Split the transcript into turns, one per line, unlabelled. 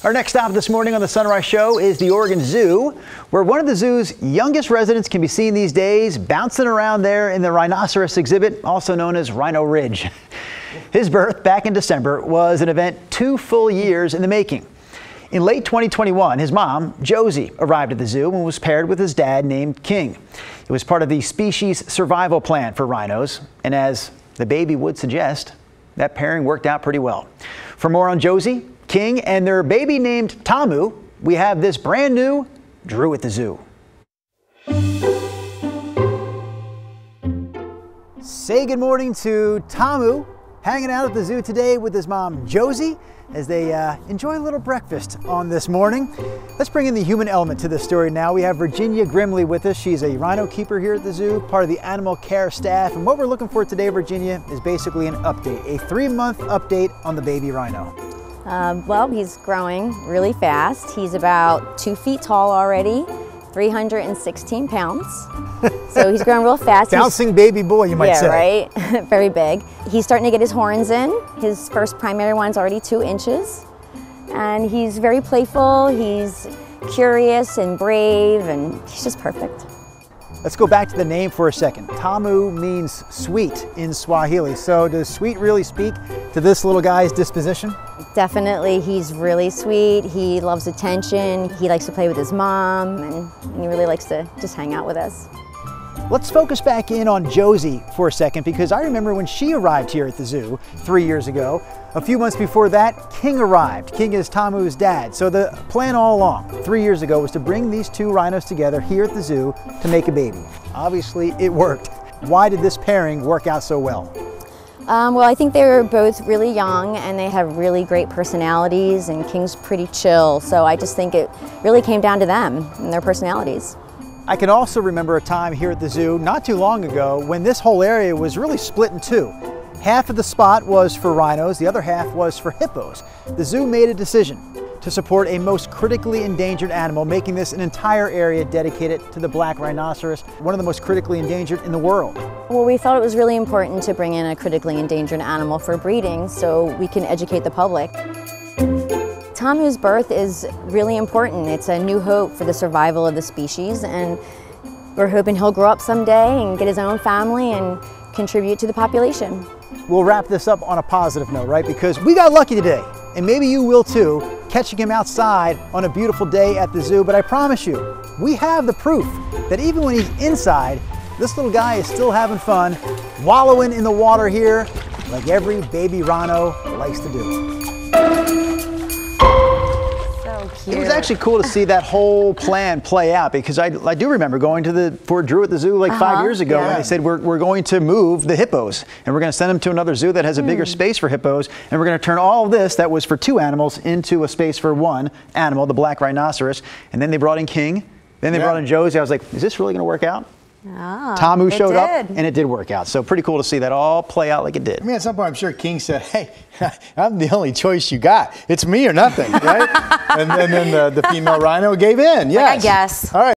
Our next stop this morning on the Sunrise Show is the Oregon Zoo, where one of the zoo's youngest residents can be seen these days bouncing around there in the rhinoceros exhibit, also known as Rhino Ridge. His birth back in December was an event 2 full years in the making. In late 2021, his mom, Jozi, arrived at the zoo and was paired with his dad named King. It was part of the species survival plan for rhinos, and as the baby would suggest, that pairing worked out pretty well. For more on Jozi, King, and their baby named Tamu, we have this brand new Drew at the Zoo. Say good morning to Tamu, hanging out at the zoo today with his mom Jozi as they enjoy a little breakfast on this morning. Let's bring in the human element to this story now. We have Virginia Grimley with us. She's a rhino keeper here at the zoo, part of the animal care staff. And what we're looking for today, Virginia, is basically an update, a 3-month update on the baby rhino.
Well, he's growing really fast. He's about 2 feet tall already, 316 pounds. So he's growing real fast.
Bouncing baby boy, you might say.
Yeah, right. Very big. He's starting to get his horns in. His first primary one's already 2 inches. And he's very playful. He's curious and brave, and he's just perfect.
Let's go back to the name for a second. Tamu means sweet in Swahili. So does sweet really speak to this little guy's disposition?
Definitely. He's really sweet. He loves attention. He likes to play with his mom, and he really likes to just hang out with us.
Let's focus back in on Jozi for a second, because I remember when she arrived here at the zoo 3 years ago. A few months before that, King arrived. King is Tamu's dad. So the plan all along, 3 years ago, was to bring these 2 rhinos together here at the zoo to make a baby. Obviously, it worked. Why did this pairing work out so well?
Well, I think they were both really young and they have really great personalities, and King's pretty chill. So I just think it really came down to them and their personalities.
I can also remember a time here at the zoo not too long ago when this whole area was really split in 2. Half of the spot was for rhinos, the other half was for hippos. The zoo made a decision to support a most critically endangered animal, making this an entire area dedicated to the Black Rhinoceros, one of the most critically endangered in the world.
Well, we thought it was really important to bring in a critically endangered animal for breeding so we can educate the public. Tamu's birth is really important. It's a new hope for the survival of the species, and we're hoping he'll grow up someday and get his own family and contribute to the population.
We'll wrap this up on a positive note, right? Because we got lucky today, and maybe you will too, catching him outside on a beautiful day at the zoo. But I promise you, we have the proof that even when he's inside, this little guy is still having fun, wallowing in the water here, like every baby rhino likes to do. It was actually cool to see that whole plan play out, because I do remember going to for Drew at the zoo like 5 years ago, and they said we're going to move the hippos and we're going to send them to another zoo that has a bigger space for hippos, and we're going to turn all of this that was for 2 animals into a space for 1 animal, the Black Rhinoceros. And then they brought in King, then they brought in Jozi. I was like, is this really going to work out? Tamu showed up, and it did work out. So pretty cool to see that all play out like it did.
I mean, at some point, I'm sure King said, hey, I'm the only choice you got. It's me or nothing, right? and then the female rhino gave in, yes.
I guess.
All right.